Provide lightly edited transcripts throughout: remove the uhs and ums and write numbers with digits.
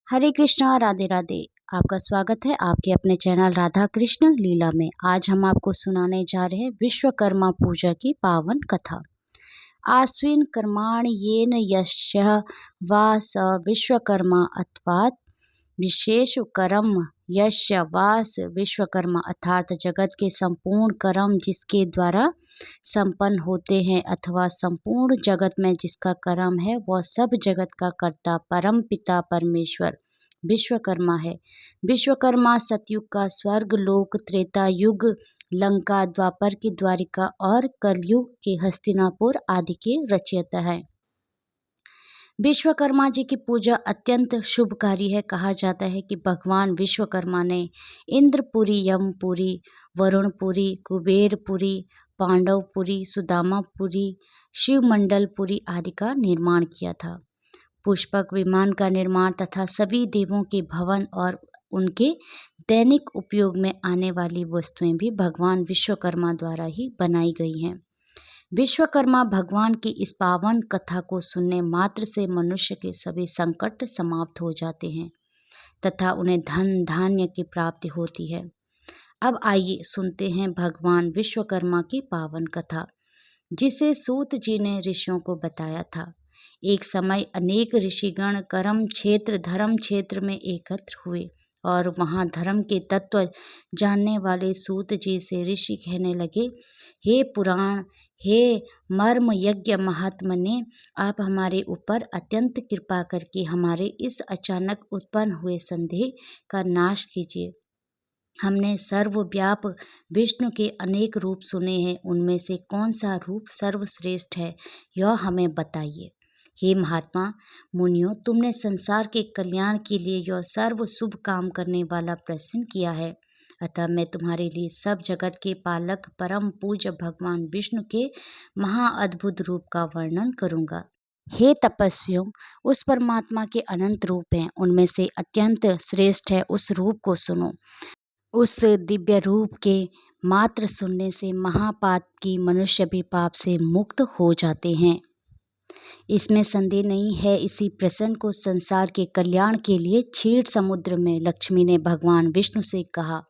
हरे कृष्णा, राधे राधे। आपका स्वागत है आपके अपने चैनल राधा कृष्ण लीला में। आज हम आपको सुनाने जा रहे हैं विश्वकर्मा पूजा की पावन कथा। आश्विन कर्माण येन यस्य वा स विश्वकर्मा अथवा विशेष कर्म यस्य वास विश्वकर्मा अर्थात जगत के संपूर्ण कर्म जिसके द्वारा संपन्न होते हैं अथवा संपूर्ण जगत में जिसका कर्म है वह सब जगत का कर्ता परम पिता परमेश्वर विश्वकर्मा है। विश्वकर्मा सतयुग का स्वर्ग लोक, त्रेता युग लंका, द्वापर की द्वारिका और कलयुग के हस्तिनापुर आदि के रचयिता है। विश्वकर्मा जी की पूजा अत्यंत शुभकारी है। कहा जाता है कि भगवान विश्वकर्मा ने इंद्रपुरी, यमपुरी, वरुणपुरी, कुबेरपुरी, पांडवपुरी, सुदामापुरी, शिवमंडलपुरी आदि का निर्माण किया था। पुष्पक विमान का निर्माण तथा सभी देवों के भवन और उनके दैनिक उपयोग में आने वाली वस्तुएं भी भगवान विश्वकर्मा द्वारा ही बनाई गई हैं। विश्वकर्मा भगवान की इस पावन कथा को सुनने मात्र से मनुष्य के सभी संकट समाप्त हो जाते हैं तथा उन्हें धन धान्य की प्राप्ति होती है। अब आइए सुनते हैं भगवान विश्वकर्मा की पावन कथा, जिसे सूत जी ने ऋषियों को बताया था। एक समय अनेक ऋषिगण कर्म क्षेत्र धर्म क्षेत्र में एकत्र हुए और वहां धर्म के तत्व जानने वाले सूत जी से ऋषि कहने लगे, हे पुराण, हे मर्म यज्ञ महात्मा ने, आप हमारे ऊपर अत्यंत कृपा करके हमारे इस अचानक उत्पन्न हुए संदेह का नाश कीजिए। हमने सर्वव्याप विष्णु के अनेक रूप सुने हैं, उनमें से कौन सा रूप सर्वश्रेष्ठ है यह हमें बताइए। हे महात्मा मुनियों, तुमने संसार के कल्याण के लिए यह सर्व शुभ काम करने वाला प्रश्न किया है, अतः मैं तुम्हारे लिए सब जगत के पालक परम पूज्य भगवान विष्णु के महाअद्भुत रूप का वर्णन करूंगा। हे तपस्वियों, उस परमात्मा के अनंत रूप हैं, उनमें से अत्यंत श्रेष्ठ है उस रूप को सुनो। उस दिव्य रूप के मात्र सुनने से महापाप की मनुष्य भी पाप से मुक्त हो जाते हैं, इसमें संदेह नहीं है। इसी प्रश्न को संसार के कल्याण के लिए क्षीर समुद्र में लक्ष्मी ने भगवान विष्णु से कहा।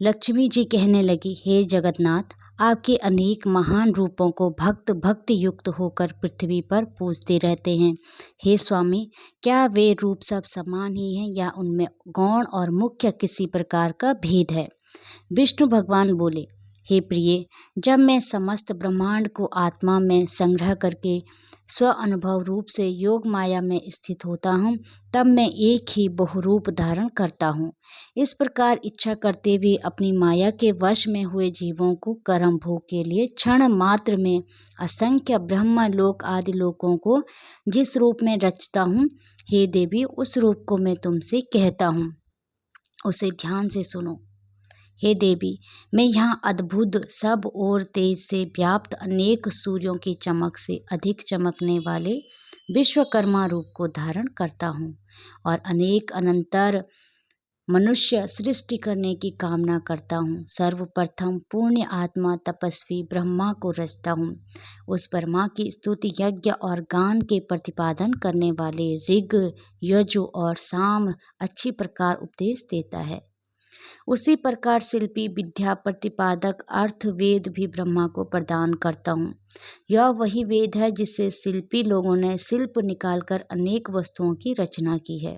लक्ष्मी जी कहने लगी, हे जगन्नाथ, आपके अनेक महान रूपों को भक्त भक्ति युक्त होकर पृथ्वी पर पूजते रहते हैं। हे स्वामी, क्या वे रूप सब समान ही हैं या उनमें गौण और मुख्य किसी प्रकार का भेद है? विष्णु भगवान बोले, हे प्रिय, जब मैं समस्त ब्रह्मांड को आत्मा में संग्रह करके स्व अनुभव रूप से योग माया में स्थित होता हूँ, तब मैं एक ही बहुरूप धारण करता हूँ। इस प्रकार इच्छा करते हुए अपनी माया के वश में हुए जीवों को कर्म भोग के लिए क्षण मात्र में असंख्य ब्रह्म लोक आदि लोकों को जिस रूप में रचता हूँ, हे देवी, उस रूप को मैं तुमसे कहता हूँ, उसे ध्यान से सुनो। हे देवी, मैं यहाँ अद्भुत सब और तेज से व्याप्त अनेक सूर्यों की चमक से अधिक चमकने वाले विश्वकर्मा रूप को धारण करता हूँ और अनेक अनंतर मनुष्य सृष्टि करने की कामना करता हूँ। सर्वप्रथम पुण्य आत्मा तपस्वी ब्रह्मा को रचता हूँ। उस ब्रह्मा की स्तुति यज्ञ और गान के प्रतिपादन करने वाले ऋग, यजु और साम अच्छी प्रकार उपदेश देता है। उसी प्रकार शिल्पी विद्या प्रतिपादक अर्थ वेद भी ब्रह्मा को प्रदान करता हूँ। यह वही वेद है जिससे शिल्पी लोगों ने शिल्प निकालकर अनेक वस्तुओं की रचना की है।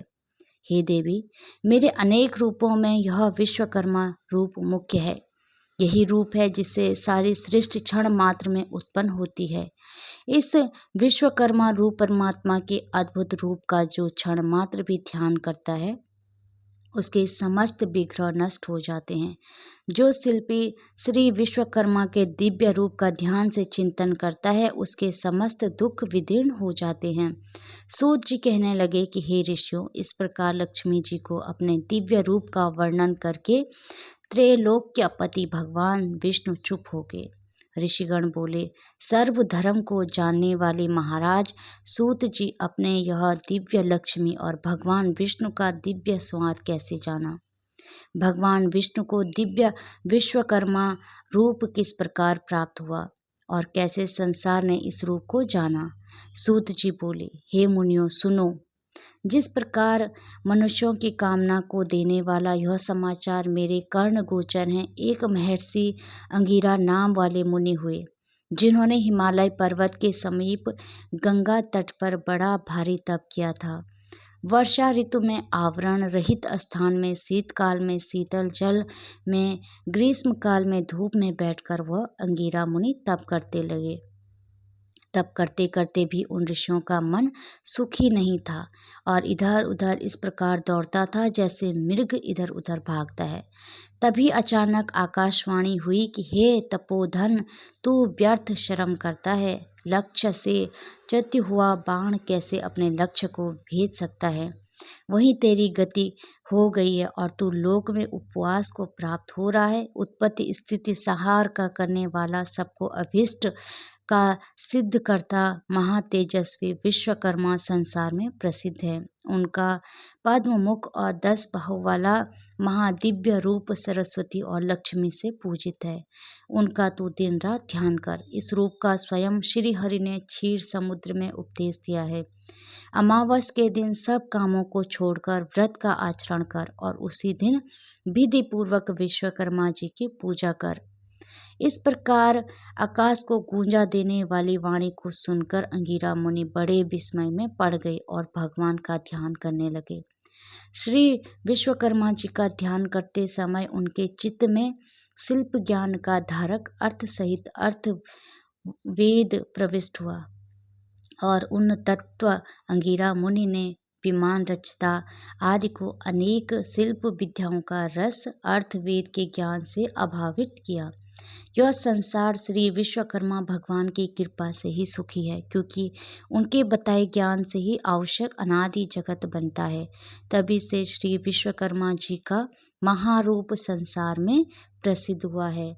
हे देवी, मेरे अनेक रूपों में यह विश्वकर्मा रूप मुख्य है। यही रूप है जिससे सारी सृष्टि क्षण मात्र में उत्पन्न होती है। इस विश्वकर्मा रूप परमात्मा के अद्भुत रूप का जो क्षण मात्र भी ध्यान करता है, उसके समस्त विग्रह नष्ट हो जाते हैं। जो शिल्पी श्री विश्वकर्मा के दिव्य रूप का ध्यान से चिंतन करता है, उसके समस्त दुख विदीर्ण हो जाते हैं। सूत जी कहने लगे कि हे ऋषियों, इस प्रकार लक्ष्मी जी को अपने दिव्य रूप का वर्णन करके त्रैलोक्यपति भगवान विष्णु चुप हो गए। ऋषिगण बोले, सर्वधर्म को जानने वाले महाराज सूत जी, अपने यह दिव्य लक्ष्मी और भगवान विष्णु का दिव्य संवाद कैसे जाना? भगवान विष्णु को दिव्य विश्वकर्मा रूप किस प्रकार प्राप्त हुआ और कैसे संसार ने इस रूप को जाना? सूत जी बोले, हे मुनियों सुनो, जिस प्रकार मनुष्यों की कामना को देने वाला यह समाचार मेरे कर्ण गोचर हैं। एक महर्षि अंगिरा नाम वाले मुनि हुए, जिन्होंने हिमालय पर्वत के समीप गंगा तट पर बड़ा भारी तप किया था। वर्षा ऋतु में आवरण रहित स्थान में, शीतकाल में शीतल जल में, ग्रीष्म काल में धूप में बैठकर वह अंगिरा मुनि तप करते लगे। तप करते करते भी उन ऋषियों का मन सुखी नहीं था और इधर उधर इस प्रकार दौड़ता था जैसे मृग इधर उधर भागता है। तभी अचानक आकाशवाणी हुई कि हे तपोधन, तू व्यर्थ श्रम करता है। लक्ष्य से च्युत हुआ बाण कैसे अपने लक्ष्य को भेद सकता है। वहीं तेरी गति हो गई है और तू लोक में उपवास को प्राप्त हो रहा है। उत्पत्ति स्थिति संहार का करने वाला, सबको अभीष्ट का सिद्ध करता महातेजस्वी विश्वकर्मा संसार में प्रसिद्ध है। उनका पद्म मुख और 10 बाहु वाला महादिव्य रूप सरस्वती और लक्ष्मी से पूजित है। उनका तू दिन रात ध्यान कर। इस रूप का स्वयं श्री हरि ने क्षीर समुद्र में उपदेश दिया है। अमावस के दिन सब कामों को छोड़कर व्रत का आचरण कर और उसी दिन विधि पूर्वक विश्वकर्मा जी की पूजा कर। इस प्रकार आकाश को गूंजा देने वाली वाणी को सुनकर अंगिरा मुनि बड़े विस्मय में पड़ गए और भगवान का ध्यान करने लगे। श्री विश्वकर्मा जी का ध्यान करते समय उनके चित्त में शिल्प ज्ञान का धारक अर्थ सहित अर्थ वेद प्रविष्ट हुआ और उन तत्व अंगिरा मुनि ने विमान रचता आदि को अनेक शिल्प विद्याओं का रस अर्थ वेद के ज्ञान से अभावित किया। यह संसार श्री विश्वकर्मा भगवान की कृपा से ही सुखी है, क्योंकि उनके बताए ज्ञान से ही आवश्यक अनादि जगत बनता है। तभी से श्री विश्वकर्मा जी का महारूप संसार में प्रसिद्ध हुआ है।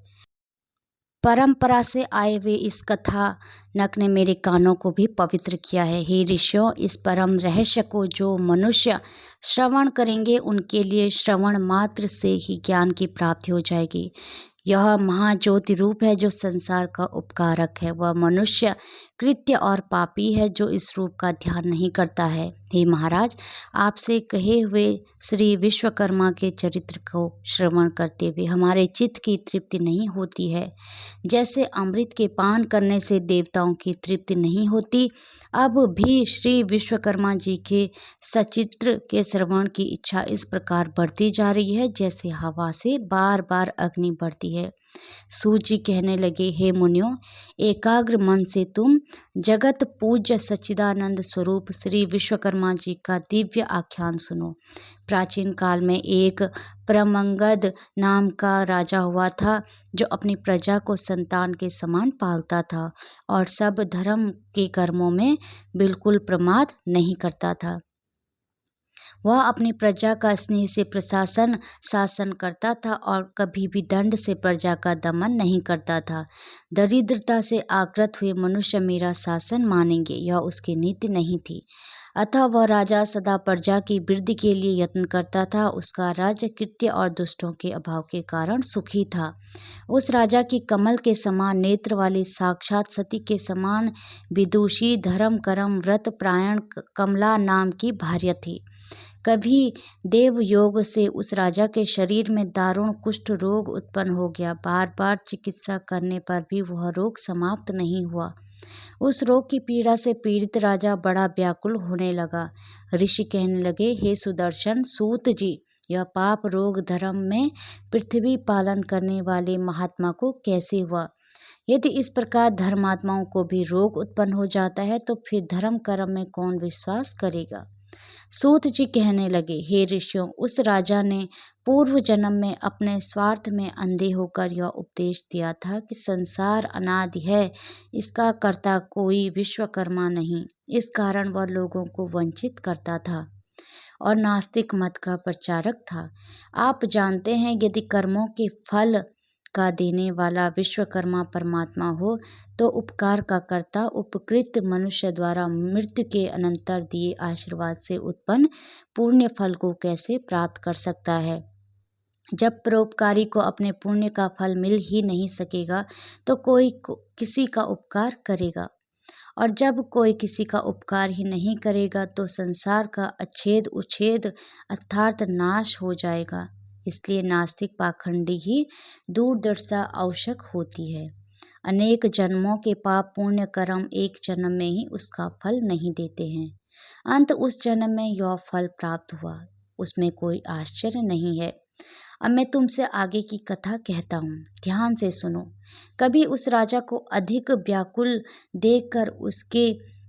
परंपरा से आए हुए इस कथा नक ने मेरे कानों को भी पवित्र किया है। हे ऋषियों, इस परम रहस्य को जो मनुष्य श्रवण करेंगे उनके लिए श्रवण मात्र से ही ज्ञान की प्राप्ति हो जाएगी। यह महाज्योति रूप है जो संसार का उपकारक है। वह मनुष्य कृत्य और पापी है जो इस रूप का ध्यान नहीं करता है। हे महाराज, आपसे कहे हुए श्री विश्वकर्मा के चरित्र को श्रवण करते हुए हमारे चित्त की तृप्ति नहीं होती है। जैसे अमृत के पान करने से देवताओं की तृप्ति नहीं होती, अब भी श्री विश्वकर्मा जी के सचित्र के श्रवण की इच्छा इस प्रकार बढ़ती जा रही है जैसे हवा से बार बार अग्नि बढ़ती है। सूत जी कहने लगे, हे मुनियों, एकाग्र मन से तुम जगत पूज्य सच्चिदानंद स्वरूप श्री विश्वकर्मा जी का दिव्य आख्यान सुनो। प्राचीन काल में एक प्रमंगद नाम का राजा हुआ था जो अपनी प्रजा को संतान के समान पालता था और सब धर्म के कर्मों में बिल्कुल प्रमाद नहीं करता था। वह अपनी प्रजा का स्नेह से शासन करता था और कभी भी दंड से प्रजा का दमन नहीं करता था। दरिद्रता से आकृत हुए मनुष्य मेरा शासन मानेंगे, यह उसकी नीति नहीं थी। अतः वह राजा सदा प्रजा की वृद्धि के लिए यत्न करता था। उसका राज्य कृत्य और दुष्टों के अभाव के कारण सुखी था। उस राजा की कमल के समान नेत्र वाली, साक्षात सती के समान विदुषी, धर्म कर्म व्रत प्रायण कमला नाम की भार्या थी। कभी देव योग से उस राजा के शरीर में दारुण कुष्ठ रोग उत्पन्न हो गया। बार बार चिकित्सा करने पर भी वह रोग समाप्त नहीं हुआ। उस रोग की पीड़ा से पीड़ित राजा बड़ा व्याकुल होने लगा। ऋषि कहने लगे, हे सुदर्शन सूत जी, यह पाप रोग धर्म में पृथ्वी पालन करने वाले महात्मा को कैसे हुआ? यदि इस प्रकार धर्मात्माओं को भी रोग उत्पन्न हो जाता है तो फिर धर्म कर्म में कौन विश्वास करेगा? सूत जी कहने लगे, हे ऋषियों, उस राजा ने पूर्व जन्म में अपने स्वार्थ में अंधे होकर यह उपदेश दिया था कि संसार अनादि है, इसका कर्ता कोई विश्वकर्मा नहीं। इस कारण वह लोगों को वंचित करता था और नास्तिक मत का प्रचारक था। आप जानते हैं, यदि कर्मों के फल का देने वाला विश्वकर्मा परमात्मा हो तो उपकार का कर्ता उपकृत मनुष्य द्वारा मृत्यु के अनंतर दिए आशीर्वाद से उत्पन्न पुण्य फल को कैसे प्राप्त कर सकता है? जब परोपकारी को अपने पुण्य का फल मिल ही नहीं सकेगा तो कोई किसी का उपकार करेगा? और जब कोई किसी का उपकार ही नहीं करेगा तो संसार का अच्छेद उच्छेद अर्थात नाश हो जाएगा। इसलिए नास्तिक पाखंडी ही दूरदर्शिता आवश्यक होती है। अनेक जन्मों के पाप पुण्य कर्म एक जन्म में ही उसका फल नहीं देते हैं। अंत उस जन्म में यह फल प्राप्त हुआ, उसमें कोई आश्चर्य नहीं है। अब मैं तुमसे आगे की कथा कहता हूँ, ध्यान से सुनो। कभी उस राजा को अधिक व्याकुल देखकर उसके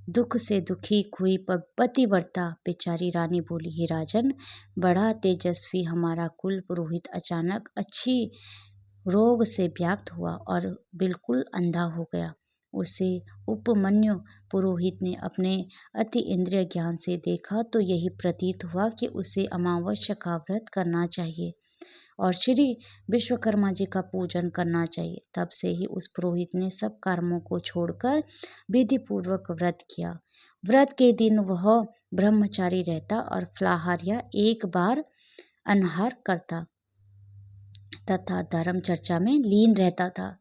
दुख से दुखी हुई पतिव्रता बेचारी रानी बोली, हे राजन, बड़ा तेजस्वी हमारा कुल पुरोहित अचानक अच्छी रोग से व्याप्त हुआ और बिल्कुल अंधा हो गया। उसे उपमन्यु पुरोहित ने अपने अति इंद्रिय ज्ञान से देखा तो यही प्रतीत हुआ कि उसे अमावस्या का व्रत करना चाहिए और श्री विश्वकर्मा जी का पूजन करना चाहिए। तब से ही उस पुरोहित ने सब कर्मों को छोड़कर विधि पूर्वक व्रत किया। व्रत के दिन वह ब्रह्मचारी रहता और फलाहार या एक बार अनाहार करता तथा धर्म चर्चा में लीन रहता था।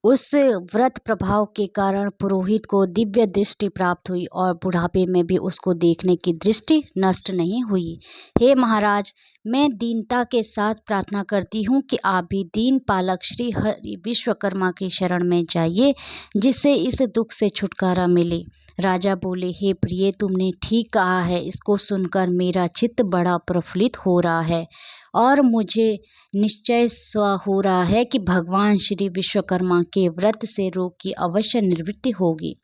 उस व्रत प्रभाव के कारण पुरोहित को दिव्य दृष्टि प्राप्त हुई और बुढ़ापे में भी उसको देखने की दृष्टि नष्ट नहीं हुई। हे महाराज, मैं दीनता के साथ प्रार्थना करती हूँ कि आप भी दीन पालक श्री हरि विश्वकर्मा की शरण में जाइए, जिससे इस दुख से छुटकारा मिले। राजा बोले, हे प्रिय, तुमने ठीक कहा है। इसको सुनकर मेरा चित्त बड़ा प्रफुल्लित हो रहा है और मुझे निश्चय हो रहा है कि भगवान श्री विश्वकर्मा के व्रत से रोग की अवश्य निवृत्ति होगी,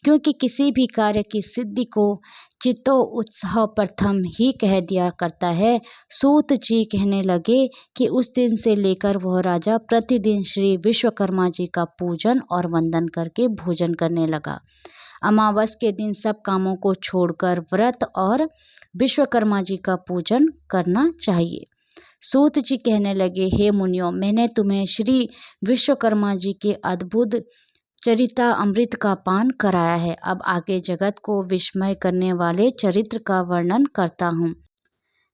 क्योंकि किसी भी कार्य की सिद्धि को चित्तो उत्साह प्रथम ही कह दिया करता है। सूत जी कहने लगे कि उस दिन से लेकर वह राजा प्रतिदिन श्री विश्वकर्मा जी का पूजन और वंदन करके भोजन करने लगा। अमावस के दिन सब कामों को छोड़कर व्रत और विश्वकर्मा जी का पूजन करना चाहिए। सूत जी कहने लगे, हे मुनियों, मैंने तुम्हें श्री विश्वकर्मा जी के अद्भुत चरिता अमृत का पान कराया है। अब आगे जगत को विस्मय करने वाले चरित्र का वर्णन करता हूँ।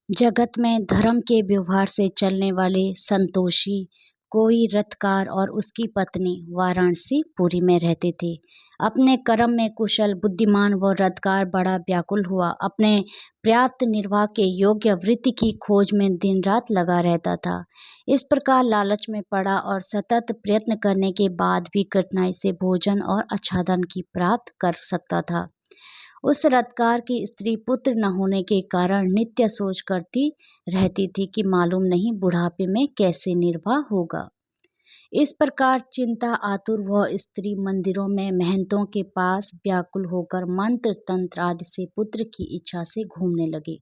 जगत में धर्म के व्यवहार से चलने वाले संतोषी कोई रथकार और उसकी पत्नी वाराणसी पुरी में रहते थे। अपने कर्म में कुशल बुद्धिमान व रथकार बड़ा व्याकुल हुआ अपने पर्याप्त निर्वाह के योग्य वृत्ति की खोज में दिन रात लगा रहता था। इस प्रकार लालच में पड़ा और सतत प्रयत्न करने के बाद भी कठिनाई से भोजन और आच्छादन की प्राप्त कर सकता था। उस रथकार की स्त्री पुत्र न होने के कारण नित्य सोच करती रहती थी कि मालूम नहीं बुढ़ापे में कैसे निर्वाह होगा। इस प्रकार चिंता आतुर वह स्त्री मंदिरों में महंतों के पास व्याकुल होकर मंत्र तंत्र आदि से पुत्र की इच्छा से घूमने लगी।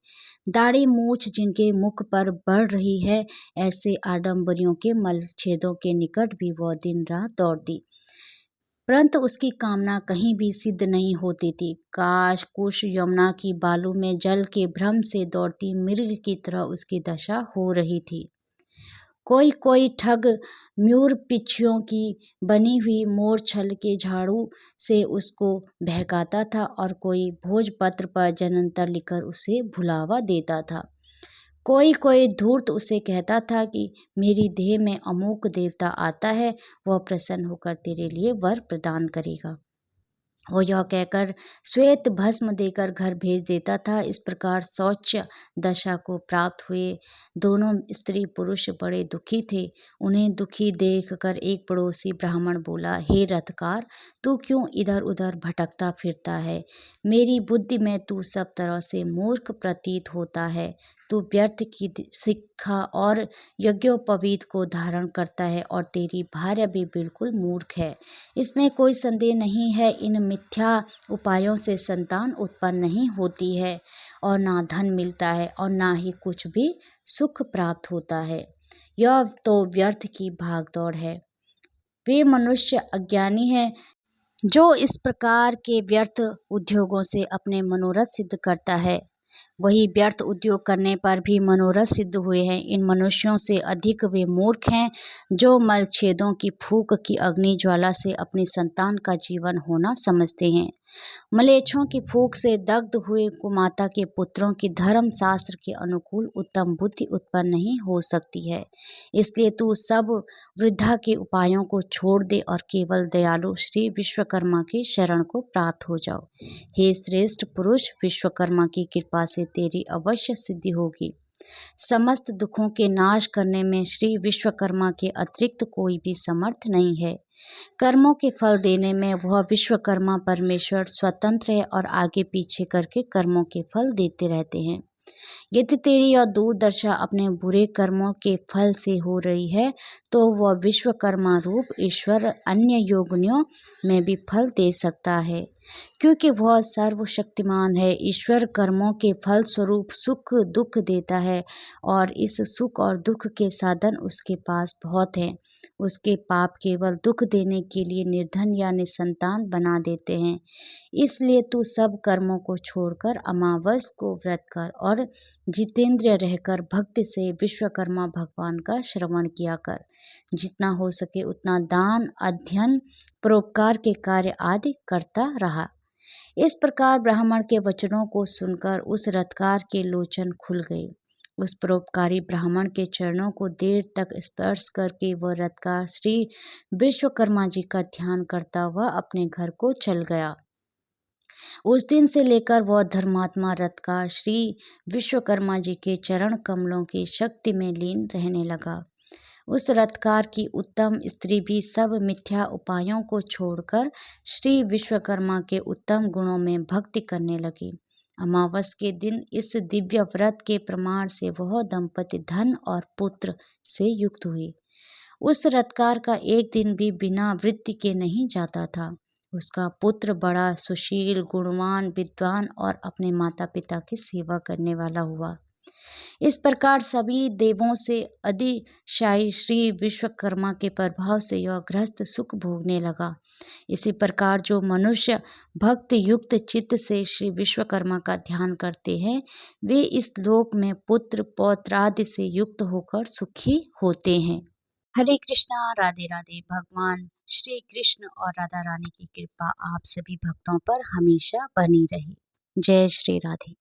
दाढ़ी मूछ जिनके मुख पर बढ़ रही है, ऐसे आडंबरियों के मलछेदों के निकट भी वह दिन रात दौड़ती, परंतु उसकी कामना कहीं भी सिद्ध नहीं होती थी। काश कुश यमुना की बालू में जल के भ्रम से दौड़ती मृग की तरह उसकी दशा हो रही थी। कोई ठग म्यूर पिच्छियों की बनी हुई मोर छल के झाड़ू से उसको बहकाता था और कोई भोजपत्र पर जन्मतर लिखकर उसे भुलावा देता था। कोई धूर्त उसे कहता था कि मेरी देह में अमोक देवता आता है, वह प्रसन्न होकर तेरे लिए वर प्रदान करेगा। वो यह कहकर श्वेत भस्म देकर घर भेज देता था। इस प्रकार शौच दशा को प्राप्त हुए दोनों स्त्री पुरुष बड़े दुखी थे। उन्हें दुखी देखकर एक पड़ोसी ब्राह्मण बोला, हे रथकार, तू क्यों इधर उधर भटकता फिरता है? मेरी बुद्धि में तू सब तरह से मूर्ख प्रतीत होता है। तू व्यर्थ की शिक्षा और यज्ञोपवीत को धारण करता है और तेरी भार्या भी बिल्कुल मूर्ख है। इसमें कोई संदेह नहीं है, इन मिथ्या उपायों से संतान उत्पन्न नहीं होती है और ना धन मिलता है और ना ही कुछ भी सुख प्राप्त होता है। यह तो व्यर्थ की भागदौड़ है। वे मनुष्य अज्ञानी हैं जो इस प्रकार के व्यर्थ उद्योगों से अपने मनोरथ सिद्ध करता है। वही व्यर्थ उद्योग करने पर भी मनोरथ सिद्ध हुए हैं। इन मनुष्यों से अधिक वे मूर्ख हैं जो मलछेदों की फूंक की अग्नि ज्वाला से अपनी संतान का जीवन होना समझते हैं। मलेच्छों की फूंक से दग्ध हुए कुमाता के पुत्रों की धर्म शास्त्र के अनुकूल उत्तम बुद्धि उत्पन्न नहीं हो सकती है। इसलिए तू सब वृद्धा के उपायों को छोड़ दे और केवल दयालु श्री विश्वकर्मा की शरण को प्राप्त हो जाओ। हे श्रेष्ठ पुरुष, विश्वकर्मा की कृपा से तेरी अवश्य सिद्धि होगी। समस्त दुखों के नाश करने में श्री विश्वकर्मा के अतिरिक्त कोई भी समर्थ नहीं है। कर्मों के फल देने में वह विश्वकर्मा परमेश्वर स्वतंत्र है और आगे पीछे करके कर्मों के फल देते रहते हैं। यदि तेरी यह दुर्दशा अपने बुरे कर्मों के फल से हो रही है तो वह विश्वकर्मा रूप ईश्वर अन्य योगियों में भी फल दे सकता है, क्योंकि वह सर्वशक्तिमान है। ईश्वर कर्मों के फल स्वरूप सुख दुख देता है और इस सुख और दुख के साधन उसके पास बहुत हैं। उसके पाप केवल दुख देने के लिए निर्धन या निसंतान बना देते हैं। इसलिए तू सब कर्मों को छोड़कर अमावस को व्रत कर और जितेंद्रिय रहकर भक्ति से विश्वकर्मा भगवान का श्रवण किया कर। जितना हो सके उतना दान, अध्ययन, परोपकार के कार्य आदि करता रहा। इस प्रकार ब्राह्मण के वचनों को सुनकर उस रथकार के लोचन खुल गए। उस परोपकारी ब्राह्मण के चरणों को देर तक स्पर्श करके वह रथकार श्री विश्वकर्मा जी का ध्यान करता हुआ अपने घर को चल गया। उस दिन से लेकर वह धर्मात्मा रथकार श्री विश्वकर्मा जी के चरण कमलों की शक्ति में लीन रहने लगा। उस रथकार की उत्तम स्त्री भी सब मिथ्या उपायों को छोड़कर श्री विश्वकर्मा के उत्तम गुणों में भक्ति करने लगी। अमावस के दिन इस दिव्य व्रत के प्रमाण से वह दंपति धन और पुत्र से युक्त हुए। उस रथकार का एक दिन भी बिना वृत्ति के नहीं जाता था। उसका पुत्र बड़ा सुशील, गुणवान, विद्वान और अपने माता पिता की सेवा करने वाला हुआ। इस प्रकार सभी देवों से अधिशायी श्री विश्वकर्मा के प्रभाव से यह गृहस्थ सुख भोगने लगा। इसी प्रकार जो मनुष्य भक्त युक्त चित्त से श्री विश्वकर्मा का ध्यान करते हैं वे इस लोक में पुत्र पौत्रादि से युक्त होकर सुखी होते हैं। हरे कृष्णा, राधे राधे। भगवान श्री कृष्ण और राधा रानी की कृपा आप सभी भक्तों पर हमेशा बनी रहे। जय श्री राधे।